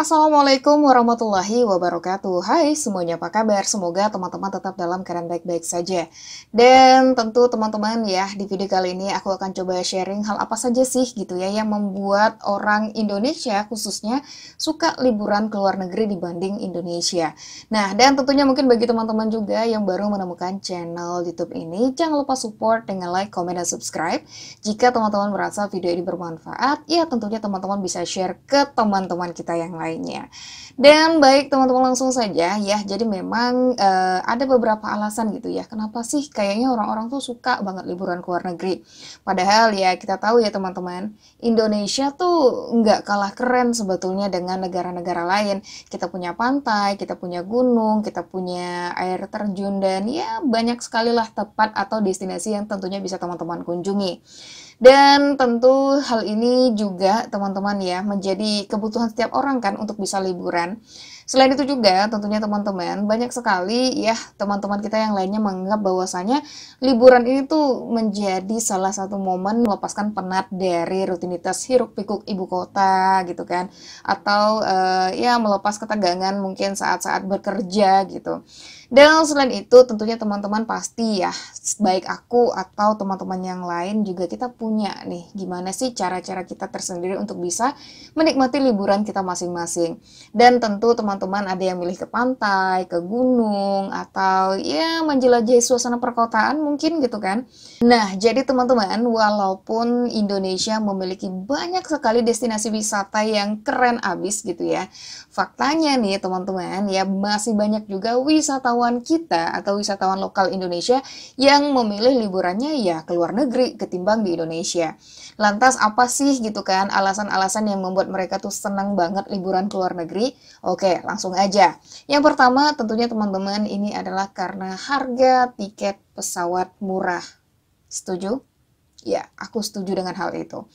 Assalamualaikum warahmatullahi wabarakatuh. Hai semuanya, apa kabar? Semoga teman-teman tetap dalam keadaan baik-baik saja. Dan tentu teman-teman ya, di video kali ini aku akan coba sharing hal apa saja sih gitu ya yang membuat orang Indonesia khususnya suka liburan ke luar negeri dibanding Indonesia. Nah, dan tentunya mungkin bagi teman-teman juga yang baru menemukan channel YouTube ini, jangan lupa support dengan like, comment, dan subscribe. Jika teman-teman merasa video ini bermanfaat, ya tentunya teman-teman bisa share ke teman-teman kita yang lainnya. Dan baik teman-teman, langsung saja ya. Jadi memang ada beberapa alasan gitu ya. Kenapa sih kayaknya orang-orang tuh suka banget liburan ke luar negeri. Padahal ya kita tahu ya teman-teman, Indonesia tuh nggak kalah keren sebetulnya dengan negara-negara lain. Kita punya pantai, kita punya gunung, kita punya air terjun, dan ya banyak sekali lah tempat atau destinasi yang tentunya bisa teman-teman kunjungi. Dan tentu hal ini juga teman-teman ya menjadi kebutuhan setiap orang kan untuk bisa liburan. Selain itu juga tentunya teman-teman banyak sekali ya teman-teman kita yang lainnya menganggap bahwasanya liburan ini tuh menjadi salah satu momen melepaskan penat dari rutinitas hiruk pikuk ibu kota gitu kan, atau ya melepas ketegangan mungkin saat-saat bekerja gitu. Dan selain itu tentunya teman-teman pasti ya, baik aku atau teman-teman yang lain juga kita punya nih gimana sih cara-cara kita tersendiri untuk bisa menikmati liburan kita masing-masing. Dan tentu teman-teman ada yang milih ke pantai, ke gunung, atau ya menjelajahi suasana perkotaan mungkin gitu kan. Nah, jadi teman-teman, walaupun Indonesia memiliki banyak sekali destinasi wisata yang keren abis gitu ya, faktanya nih teman-teman ya masih banyak juga wisatawan kita atau wisatawan lokal Indonesia yang memilih liburannya ya ke luar negeri ketimbang di Indonesia. Lantas apa sih gitu kan alasan-alasan yang membuat mereka tuh senang banget liburan ke luar negeri? Oke, langsung aja. Yang pertama tentunya teman-teman ini adalah karena harga tiket pesawat murah. Setuju? Ya, aku setuju dengan hal itu.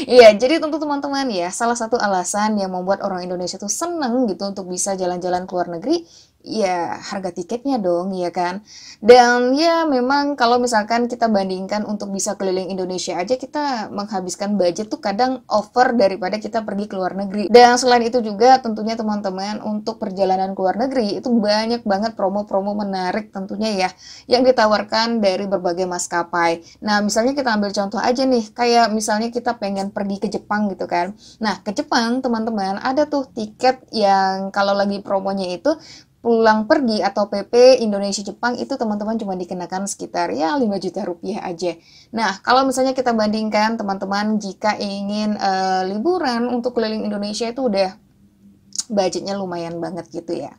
Iya, jadi tentu teman-teman ya, salah satu alasan yang membuat orang Indonesia tuh seneng gitu untuk bisa jalan-jalan ke luar negeri, ya harga tiketnya dong, ya kan? Dan ya memang kalau misalkan kita bandingkan untuk bisa keliling Indonesia aja, kita menghabiskan budget tuh kadang over daripada kita pergi ke luar negeri. Dan selain itu juga tentunya teman-teman untuk perjalanan ke luar negeri itu banyak banget promo-promo menarik tentunya ya, yang ditawarkan dari berbagai maskapai. Nah, misalnya kita ambil contoh aja nih, kayak misalnya kita pengen pergi ke Jepang gitu kan. Nah, ke Jepang teman-teman ada tuh tiket yang kalau lagi promonya itu pulang pergi atau PP Indonesia Jepang itu teman-teman cuma dikenakan sekitar ya 5 juta rupiah aja. Nah, kalau misalnya kita bandingkan teman-teman jika ingin liburan untuk keliling Indonesia itu udah budgetnya lumayan banget gitu ya.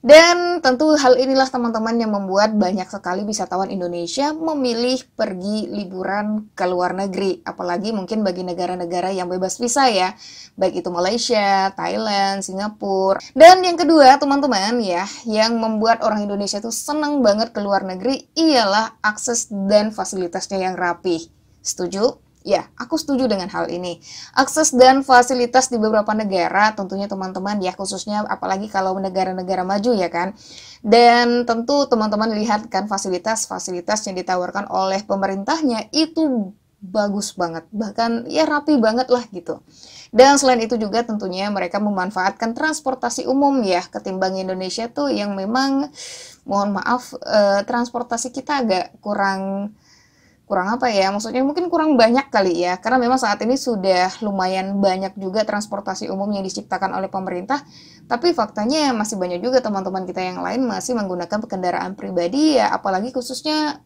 Dan tentu hal inilah teman-teman yang membuat banyak sekali wisatawan Indonesia memilih pergi liburan ke luar negeri. Apalagi mungkin bagi negara-negara yang bebas visa ya. Baik itu Malaysia, Thailand, Singapura. Dan yang kedua teman-teman ya, yang membuat orang Indonesia tuh seneng banget ke luar negeri ialah akses dan fasilitasnya yang rapih. Setuju? Ya, aku setuju dengan hal ini. Akses dan fasilitas di beberapa negara tentunya teman-teman ya, khususnya apalagi kalau negara-negara maju ya kan. Dan tentu teman-teman lihat kan fasilitas-fasilitas yang ditawarkan oleh pemerintahnya itu bagus banget. Bahkan ya rapi banget lah gitu. Dan selain itu juga tentunya mereka memanfaatkan transportasi umum ya, ketimbang Indonesia tuh yang memang mohon maaf transportasi kita agak kurang kurang apa ya, maksudnya mungkin kurang banyak kali ya, karena memang saat ini sudah lumayan banyak juga transportasi umum yang diciptakan oleh pemerintah, tapi faktanya masih banyak juga teman-teman kita yang lain masih menggunakan kendaraan pribadi ya, apalagi khususnya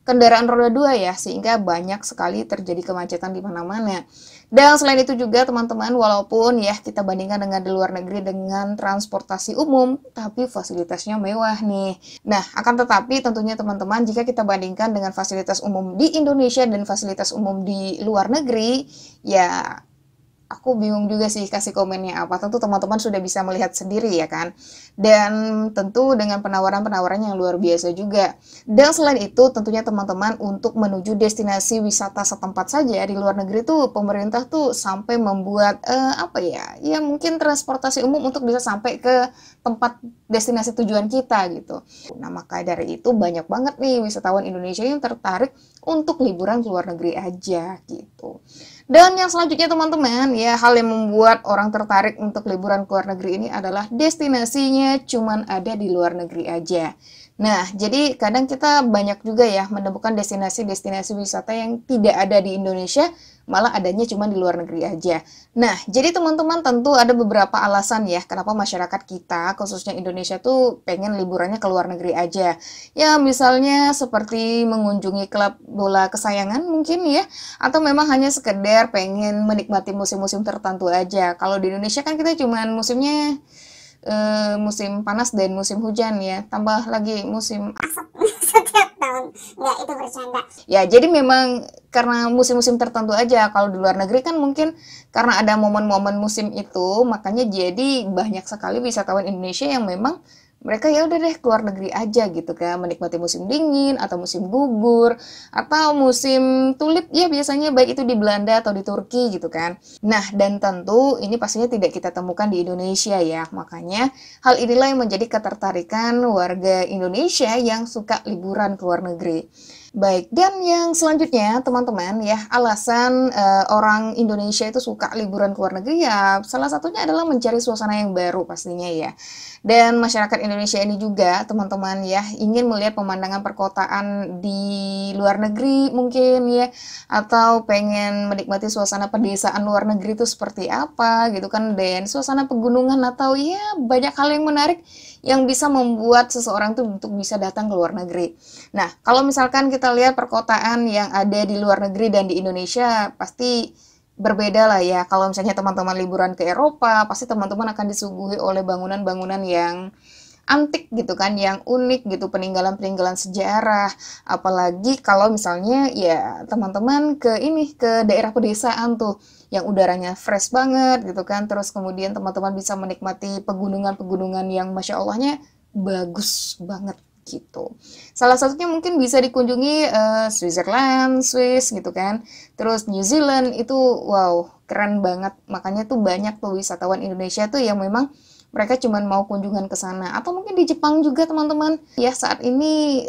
kendaraan roda 2 ya, sehingga banyak sekali terjadi kemacetan di mana-mana. Dan selain itu juga teman-teman, walaupun ya kita bandingkan dengan di luar negeri dengan transportasi umum, tapi fasilitasnya mewah nih. Nah, akan tetapi tentunya teman-teman, jika kita bandingkan dengan fasilitas umum di Indonesia dan fasilitas umum di luar negeri, ya aku bingung juga sih kasih komennya apa. Tentu teman-teman sudah bisa melihat sendiri ya kan. Dan tentu dengan penawaran-penawaran yang luar biasa juga. Dan selain itu tentunya teman-teman untuk menuju destinasi wisata setempat saja di luar negeri tuh pemerintah tuh sampai membuat apa ya? Ya mungkin transportasi umum untuk bisa sampai ke tempat destinasi tujuan kita gitu. Nah, maka dari itu banyak banget nih wisatawan Indonesia yang tertarik untuk liburan ke luar negeri aja gitu. Dan yang selanjutnya teman-teman, ya hal yang membuat orang tertarik untuk liburan ke luar negeri ini adalah destinasinya cuman ada di luar negeri aja. Nah, jadi kadang kita banyak juga ya menemukan destinasi-destinasi wisata yang tidak ada di Indonesia, malah adanya cuma di luar negeri aja. Nah, jadi teman-teman tentu ada beberapa alasan ya kenapa masyarakat kita, khususnya Indonesia tuh pengen liburannya ke luar negeri aja. Ya, misalnya seperti mengunjungi klub bola kesayangan mungkin ya, atau memang hanya sekedar pengen menikmati musim-musim tertentu aja. Kalau di Indonesia kan kita cuman musimnya musim panas dan musim hujan ya, tambah lagi musim Asap setiap tahun. Nggak, itu bercanda. ya, jadi memang karena musim-musim tertentu aja. Kalau di luar negeri kan mungkin karena ada momen-momen musim itu, makanya jadi banyak sekali wisatawan Indonesia yang memang mereka ya udah deh keluar negeri aja gitu kan, menikmati musim dingin atau musim gugur atau musim tulip ya biasanya baik itu di Belanda atau di Turki gitu kan. Nah, dan tentu ini pastinya tidak kita temukan di Indonesia ya. Makanya hal inilah yang menjadi ketertarikan warga Indonesia yang suka liburan ke luar negeri. Baik, dan yang selanjutnya teman-teman ya, alasan orang Indonesia itu suka liburan ke luar negeri ya salah satunya adalah mencari suasana yang baru pastinya ya. Dan masyarakat Indonesia ini juga teman-teman ya ingin melihat pemandangan perkotaan di luar negeri mungkin ya, atau pengen menikmati suasana pedesaan luar negeri itu seperti apa gitu kan, dan suasana pegunungan atau ya banyak hal yang menarik yang bisa membuat seseorang tuh untuk bisa datang ke luar negeri. Nah, kalau misalkan kita lihat perkotaan yang ada di luar negeri dan di Indonesia, pasti berbeda lah ya. Kalau misalnya teman-teman liburan ke Eropa, pasti teman-teman akan disuguhi oleh bangunan-bangunan yang antik gitu kan, yang unik gitu, peninggalan-peninggalan sejarah. Apalagi kalau misalnya ya teman-teman ke ini, ke daerah pedesaan tuh, yang udaranya fresh banget gitu kan, terus kemudian teman-teman bisa menikmati pegunungan-pegunungan yang Masya Allahnya bagus banget gitu. Salah satunya mungkin bisa dikunjungi Switzerland, Swiss gitu kan. Terus New Zealand itu wow, keren banget. Makanya tuh banyak tuh wisatawan Indonesia tuh yang memang mereka cuma mau kunjungan ke sana. Atau mungkin di Jepang juga teman-teman. Ya saat ini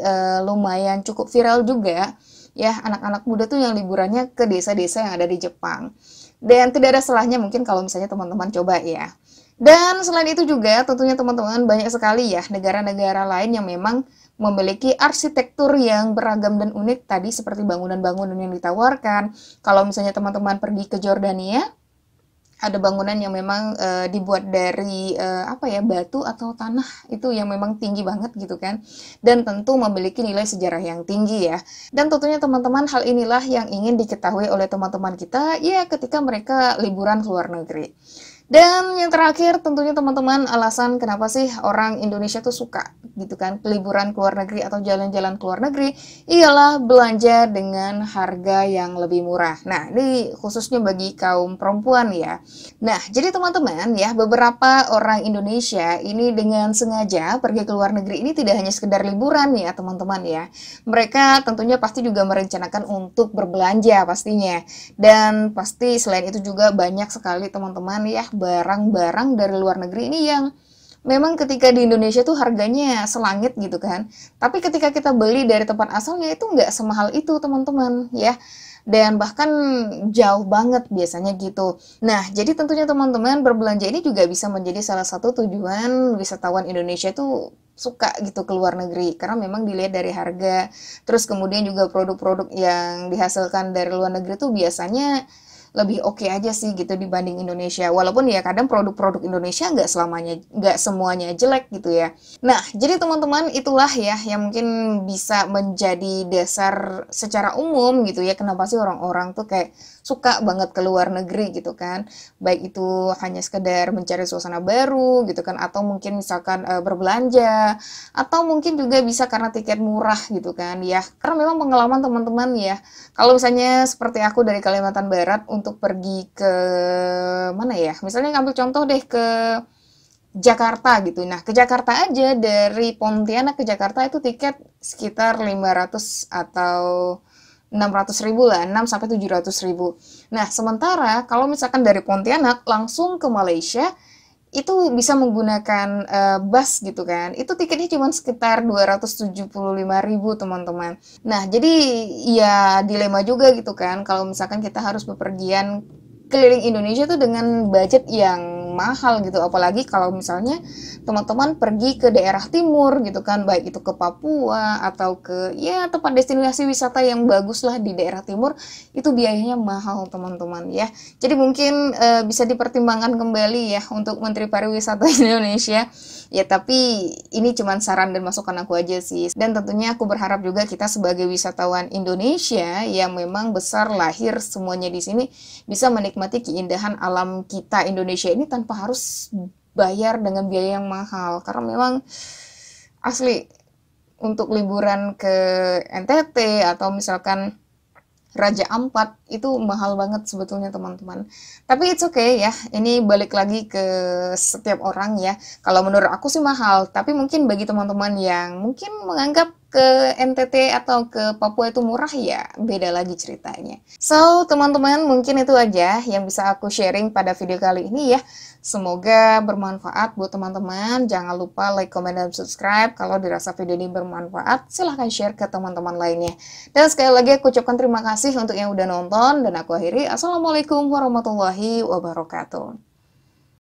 lumayan cukup viral juga ya anak-anak muda tuh yang liburannya ke desa-desa yang ada di Jepang. Dan tidak ada salahnya mungkin kalau misalnya teman-teman coba ya. Dan selain itu juga tentunya teman-teman banyak sekali ya negara-negara lain yang memang memiliki arsitektur yang beragam dan unik tadi seperti bangunan-bangunan yang ditawarkan. Kalau misalnya teman-teman pergi ke Jordania, ada bangunan yang memang dibuat dari apa ya, batu atau tanah itu yang memang tinggi banget gitu kan, dan tentu memiliki nilai sejarah yang tinggi ya. Dan tentunya teman-teman hal inilah yang ingin diketahui oleh teman-teman kita ya ketika mereka liburan ke luar negeri. Dan yang terakhir tentunya teman-teman alasan kenapa sih orang Indonesia tuh suka gitu kan liburan ke luar negeri atau jalan-jalan ke luar negeri ialah belanja dengan harga yang lebih murah. Nah, ini khususnya bagi kaum perempuan ya. Nah, jadi teman-teman ya, beberapa orang Indonesia ini dengan sengaja pergi ke luar negeri ini tidak hanya sekedar liburan ya teman-teman ya. Mereka tentunya pasti juga merencanakan untuk berbelanja pastinya. Dan pasti selain itu juga banyak sekali teman-teman ya barang-barang dari luar negeri ini yang memang ketika di Indonesia tuh harganya selangit gitu kan. Tapi ketika kita beli dari tempat asalnya itu nggak semahal itu teman-teman ya. Dan bahkan jauh banget biasanya gitu. Nah, jadi tentunya teman-teman berbelanja ini juga bisa menjadi salah satu tujuan wisatawan Indonesia tuh suka gitu ke luar negeri. Karena memang dilihat dari harga, terus kemudian juga produk-produk yang dihasilkan dari luar negeri tuh biasanya lebih oke aja sih gitu dibanding Indonesia. Walaupun ya kadang produk-produk Indonesia nggak semuanya jelek gitu ya. Nah, jadi teman-teman itulah ya yang mungkin bisa menjadi dasar secara umum gitu ya kenapa sih orang-orang tuh kayak suka banget ke luar negeri gitu kan. Baik itu hanya sekedar mencari suasana baru gitu kan, atau mungkin misalkan berbelanja, atau mungkin juga bisa karena tiket murah gitu kan ya. Karena memang pengalaman teman-teman ya, kalau misalnya seperti aku dari Kalimantan Barat untuk pergi ke mana ya, misalnya ngambil contoh deh ke Jakarta gitu. Nah, ke Jakarta aja dari Pontianak ke Jakarta itu tiket sekitar 500 atau 600.000 lah, 6 sampai 700.000. Nah, sementara kalau misalkan dari Pontianak langsung ke Malaysia itu bisa menggunakan bus gitu kan. Itu tiketnya cuma sekitar 275.000 teman-teman. Nah, jadi ya dilema juga gitu kan kalau misalkan kita harus bepergian keliling Indonesia tuh dengan budget yang mahal gitu, apalagi kalau misalnya teman-teman pergi ke daerah timur gitu kan, baik itu ke Papua atau ke ya tempat destinasi wisata yang bagus lah di daerah timur, itu biayanya mahal teman-teman ya. Jadi mungkin bisa dipertimbangkan kembali ya untuk Menteri Pariwisata Indonesia. Ya tapi ini cuma saran dan masukan aku aja sih. Dan tentunya aku berharap juga kita sebagai wisatawan Indonesia yang memang besar lahir semuanya di sini bisa menikmati keindahan alam kita Indonesia ini tanpa harus bayar dengan biaya yang mahal. Karena memang asli untuk liburan ke NTT atau misalkan Raja Ampat itu mahal banget sebetulnya teman-teman. Tapi it's okay ya, ini balik lagi ke setiap orang ya. Kalau menurut aku sih mahal, tapi mungkin bagi teman-teman yang mungkin menganggap ke NTT atau ke Papua itu murah ya, beda lagi ceritanya. So, teman-teman mungkin itu aja yang bisa aku sharing pada video kali ini ya. Semoga bermanfaat buat teman-teman. Jangan lupa like, comment, dan subscribe. Kalau dirasa video ini bermanfaat, silahkan share ke teman-teman lainnya. Dan sekali lagi aku ucapkan terima kasih untuk yang udah nonton. Dan aku akhiri, Assalamualaikum warahmatullahi wabarakatuh.